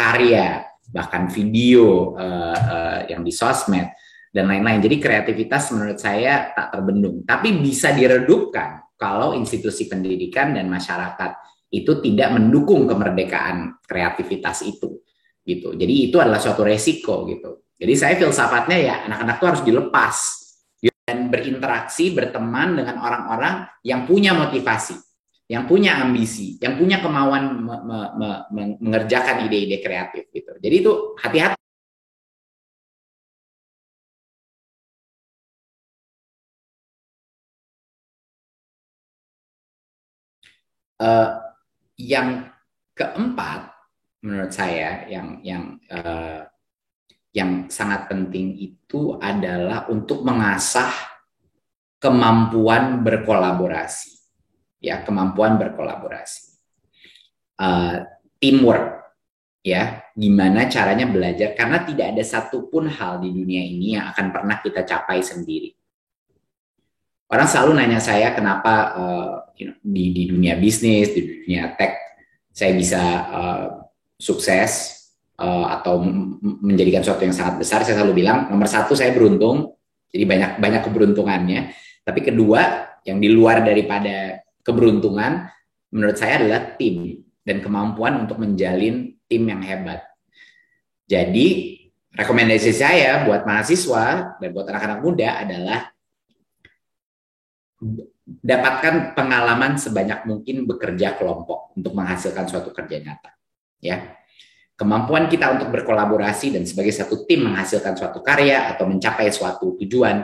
berkarya, bahkan video yang di sosmed dan lain-lain. Jadi kreativitas menurut saya tak terbendung, tapi bisa diredupkan kalau institusi pendidikan dan masyarakat itu tidak mendukung kemerdekaan kreativitas itu, gitu. Jadi itu adalah suatu resiko, gitu. Jadi saya filsafatnya ya anak-anak itu harus dilepas dan berinteraksi, berteman dengan orang-orang yang punya motivasi, yang punya ambisi, yang punya kemauan mengerjakan ide-ide kreatif, gitu. Jadi itu hati-hati. Uh, yang keempat, menurut saya yang sangat penting itu adalah untuk mengasah kemampuan berkolaborasi, ya, kemampuan berkolaborasi, teamwork, ya, gimana caranya belajar, karena tidak ada satupun hal di dunia ini yang akan pernah kita capai sendiri. Orang selalu nanya saya kenapa di dunia bisnis, di dunia tech, saya bisa sukses atau menjadikan sesuatu yang sangat besar. Saya selalu bilang, nomor satu, saya beruntung, jadi banyak keberuntungannya. Tapi kedua, yang di luar daripada keberuntungan, menurut saya adalah tim dan kemampuan untuk menjalin tim yang hebat. Jadi rekomendasi saya buat mahasiswa dan buat anak-anak muda adalah dapatkan pengalaman sebanyak mungkin bekerja kelompok untuk menghasilkan suatu kerja nyata, ya. Kemampuan kita untuk berkolaborasi dan sebagai satu tim menghasilkan suatu karya atau mencapai suatu tujuan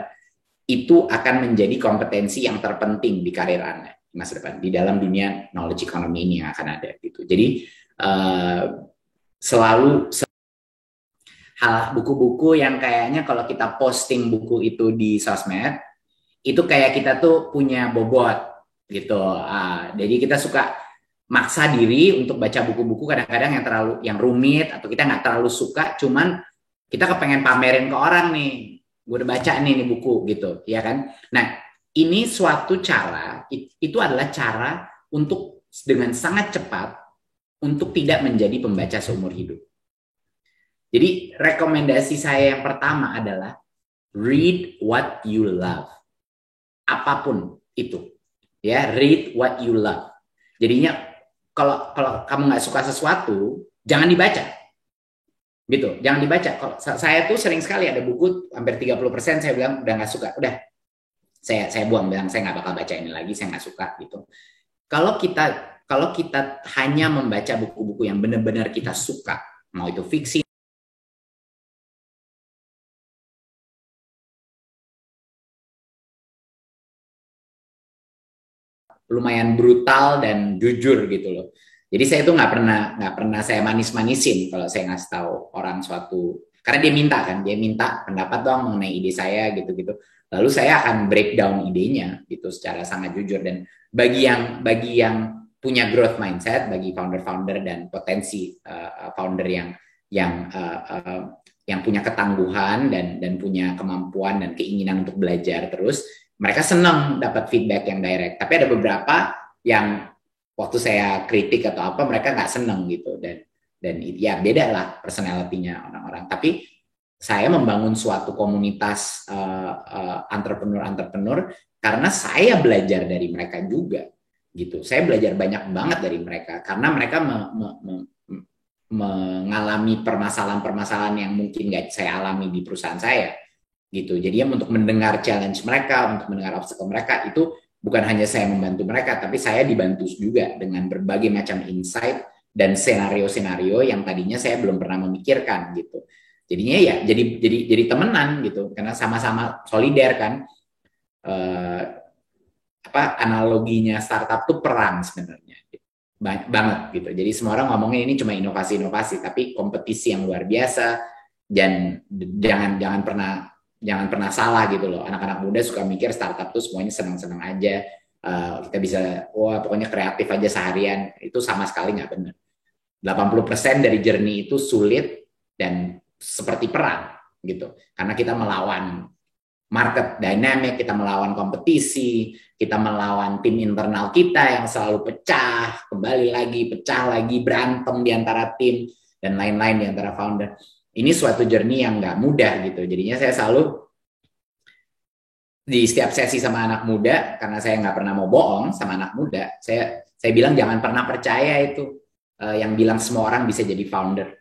itu akan menjadi kompetensi yang terpenting di karir Anda di masa depan, di dalam dunia knowledge economy ini yang akan ada, gitu. Jadi selalu hal buku-buku yang kayaknya kalau kita posting buku itu di sosmed itu kayak kita tuh punya bobot, gitu. Jadi kita suka maksa diri untuk baca buku-buku kadang-kadang yang rumit atau kita nggak terlalu suka, cuman kita kepengen pamerin ke orang nih, gue udah baca nih buku, gitu, ya kan? Nah, ini suatu cara, itu adalah cara untuk dengan sangat cepat untuk tidak menjadi pembaca seumur hidup. Jadi rekomendasi saya yang pertama adalah read what you love. Apapun itu, ya, read what you love. Jadinya kalau kamu nggak suka sesuatu, jangan dibaca, gitu. Jangan dibaca. Kalau saya tuh sering sekali ada buku hampir 30% saya bilang udah nggak suka, udah saya buang, bilang saya nggak bakal baca ini lagi, saya nggak suka, gitu. Kalau kita hanya membaca buku-buku yang benar-benar kita suka, mau itu fiksi, lumayan brutal dan jujur, gitu loh. Jadi saya itu nggak pernah saya manis-manisin kalau saya ngasih tahu orang suatu, karena dia minta pendapat dong mengenai ide saya, gitu-gitu. Lalu saya akan breakdown idenya gitu secara sangat jujur. Dan bagi yang punya growth mindset, bagi founder-founder dan potensi founder yang punya ketangguhan dan punya kemampuan dan keinginan untuk belajar terus, mereka senang dapat feedback yang direct. Tapi ada beberapa yang waktu saya kritik atau apa, mereka nggak senang, gitu. Dan ya beda lah personality-nya orang-orang. Tapi saya membangun suatu komunitas entrepreneur karena saya belajar dari mereka juga, gitu. Saya belajar banyak banget dari mereka karena mereka mengalami permasalahan-permasalahan yang mungkin nggak saya alami di perusahaan saya, gitu. Jadi untuk mendengar challenge mereka, untuk mendengar obstacle mereka, itu bukan hanya saya membantu mereka, tapi saya dibantu juga dengan berbagai macam insight dan senario-senario yang tadinya saya belum pernah memikirkan, gitu. Jadinya ya jadi temenan, gitu, karena sama-sama solider kan. Analoginya startup tuh perang sebenarnya, banget, gitu. Jadi semua orang ngomongin ini cuma inovasi, tapi kompetisi yang luar biasa. Dan jangan pernah salah, gitu loh. Anak-anak muda suka mikir startup tuh semuanya senang-senang aja, kita bisa pokoknya kreatif aja seharian. Itu sama sekali nggak benar. 80% dari journey itu sulit dan seperti perang, gitu, karena kita melawan market dynamic, kita melawan kompetisi, kita melawan tim internal kita yang selalu pecah, kembali lagi, pecah lagi, berantem di antara tim. dan lain-lain di antara founder. Ini suatu journey yang nggak mudah gitu. Jadinya saya selalu di setiap sesi sama anak muda, karena saya nggak pernah mau bohong sama anak muda, saya bilang jangan pernah percaya itu yang bilang semua orang bisa jadi founder.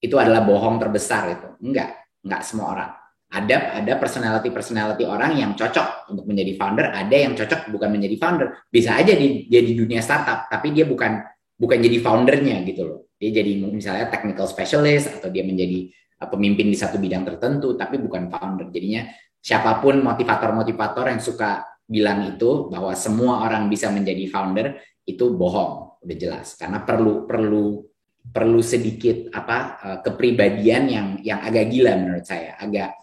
Itu adalah bohong terbesar itu. Enggak semua orang. Ada personality orang yang cocok untuk menjadi founder, ada yang cocok bukan menjadi founder. Bisa aja dia di dunia startup, tapi dia bukan jadi foundernya gitu loh. Dia jadi misalnya technical specialist atau dia menjadi pemimpin di satu bidang tertentu, tapi bukan founder. Jadinya siapapun motivator yang suka bilang itu bahwa semua orang bisa menjadi founder, itu bohong, udah jelas. Karena perlu sedikit kepribadian yang agak gila menurut saya, agak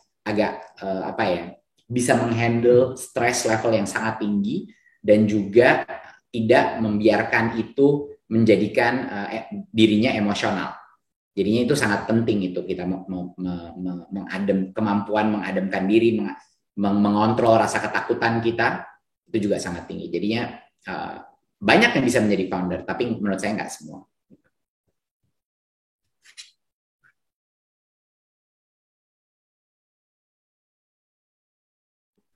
bisa menghandle stress level yang sangat tinggi dan juga tidak membiarkan itu menjadikan dirinya emosional. Jadinya itu sangat penting itu kita kemampuan mengademkan diri, mengontrol rasa ketakutan kita itu juga sangat tinggi. Jadinya banyak yang bisa menjadi founder, tapi menurut saya nggak semua.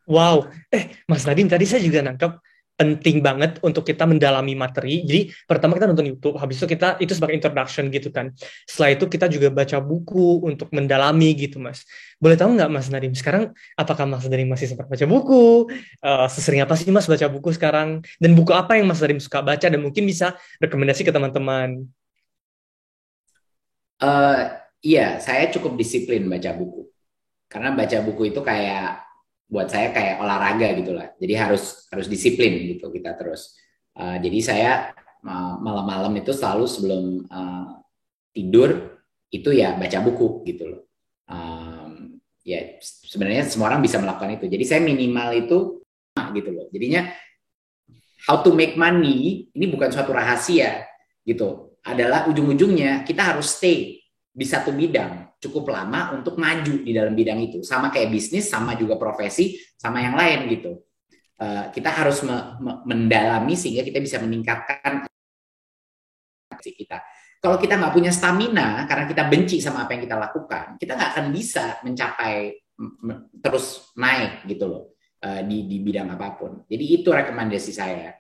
Wow, Mas Nadiem tadi saya juga nangkep penting banget untuk kita mendalami materi. Jadi pertama kita nonton YouTube, habis itu kita itu sebagai introduction gitu kan. Setelah itu kita juga baca buku untuk mendalami gitu, Mas. Boleh tahu nggak Mas Nadiem sekarang apakah Mas Nadiem masih sempat baca buku? Sesering apa sih Mas baca buku sekarang? Dan buku apa yang Mas Nadiem suka baca dan mungkin bisa rekomendasi ke teman-teman? Iya, saya cukup disiplin baca buku. Karena baca buku itu buat saya kayak olahraga gitu lah. Jadi harus disiplin gitu kita terus. Jadi saya malam-malam itu selalu sebelum tidur itu ya baca buku gitu loh. Ya sebenarnya semua orang bisa melakukan itu. Jadi saya minimal itu gitu loh. Jadinya how to make money ini bukan suatu rahasia gitu. Adalah ujung-ujungnya kita harus stay di satu bidang cukup lama untuk maju di dalam bidang itu. Sama kayak bisnis, sama juga profesi, sama yang lain gitu. Kita harus mendalami sehingga kita bisa meningkatkan kita. Kalau kita nggak punya stamina karena kita benci sama apa yang kita lakukan, kita nggak akan bisa mencapai terus naik gitu loh di bidang apapun. Jadi itu rekomendasi saya.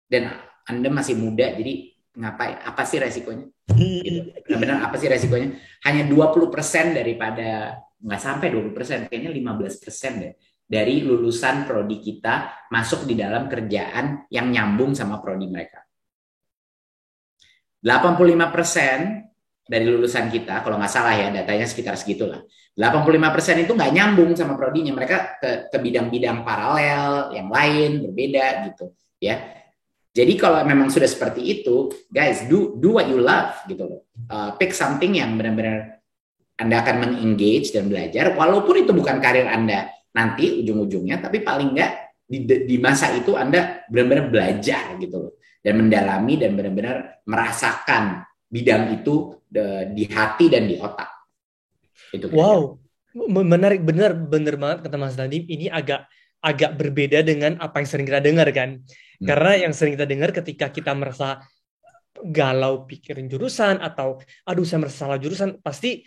Dan Anda masih muda, jadi ngapain? Apa sih resikonya? Gitu. Benar-benar apa sih resikonya? Hanya 20% daripada, nggak sampai 20%, kayaknya 15% deh, dari lulusan prodi kita masuk di dalam kerjaan yang nyambung sama prodi mereka. 85% dari lulusan kita, kalau nggak salah ya, datanya sekitar segitulah. 85% itu nggak nyambung sama prodinya. Mereka ke bidang-bidang paralel, yang lain, berbeda gitu. Ya, jadi kalau memang sudah seperti itu, guys, do what you love gitu loh. Pick something yang benar-benar Anda akan mengengage dan belajar, walaupun itu bukan karir Anda nanti ujung-ujungnya, tapi paling nggak di masa itu Anda benar-benar belajar gitu loh, dan mendalami dan benar-benar merasakan bidang itu di hati dan di otak. Itu wow, menarik, benar banget kata Mas Nadiem. Ini agak berbeda dengan apa yang sering kita dengar kan. Karena yang sering kita dengar ketika kita merasa galau pikirin jurusan atau aduh saya merasa salah jurusan, pasti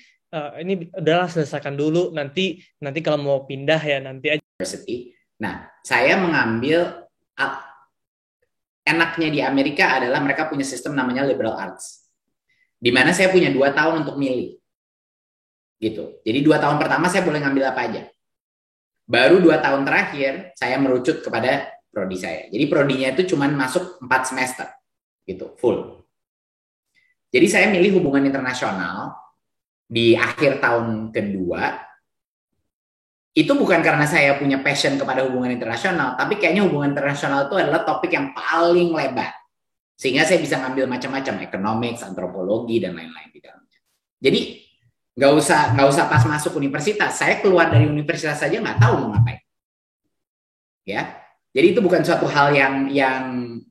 ini udahlah selesaikan dulu, nanti kalau mau pindah ya nanti aja. Nah, saya mengambil enaknya di Amerika adalah mereka punya sistem namanya liberal arts, di mana saya punya 2 tahun untuk milih gitu. Jadi 2 tahun pertama saya boleh ngambil apa aja. Baru 2 tahun terakhir saya merucut kepada prodi saya. Jadi prodinya itu cuma masuk 4 semester gitu, full. Jadi saya milih hubungan internasional di akhir tahun kedua. Itu bukan karena saya punya passion kepada hubungan internasional, tapi kayaknya hubungan internasional itu adalah topik yang paling lebar. Sehingga saya bisa ngambil macam-macam, economics, antropologi, dan lain-lain di dalamnya. Jadi nggak usah pas masuk universitas, saya keluar dari universitas saja nggak tahu mau ngapain. Ya, jadi itu bukan suatu hal yang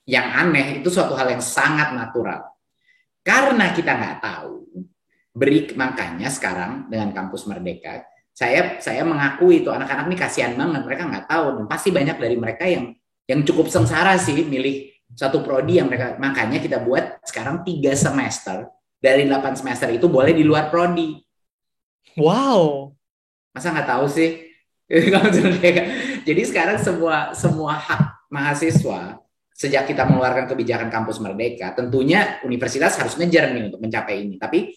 aneh, itu suatu hal yang sangat natural. Karena kita nggak tahu, makanya sekarang dengan kampus Merdeka, saya mengakui itu anak-anak ini kasihan banget, mereka nggak tahu, dan pasti banyak dari mereka yang cukup sengsara sih milih Satu prodi yang mereka, makanya kita buat sekarang 3 semester dari 8 semester itu boleh di luar prodi. Wow. Masa nggak tahu sih? Jadi sekarang semua hak mahasiswa sejak kita mengeluarkan kebijakan kampus merdeka, tentunya universitas harus ngejar nih untuk mencapai ini. Tapi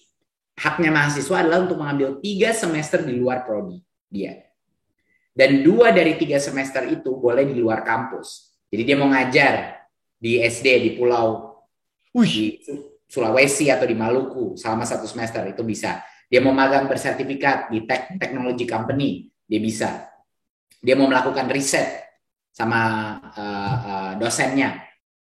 haknya mahasiswa adalah untuk mengambil 3 semester di luar prodi dia. Dan 2 dari 3 semester itu boleh di luar kampus. Jadi dia mau ngajar di SD di pulau Wih. di Sulawesi atau di Maluku selama 1 semester itu bisa. Dia mau magang bersertifikat di technology company, dia bisa. Dia mau melakukan riset sama dosennya,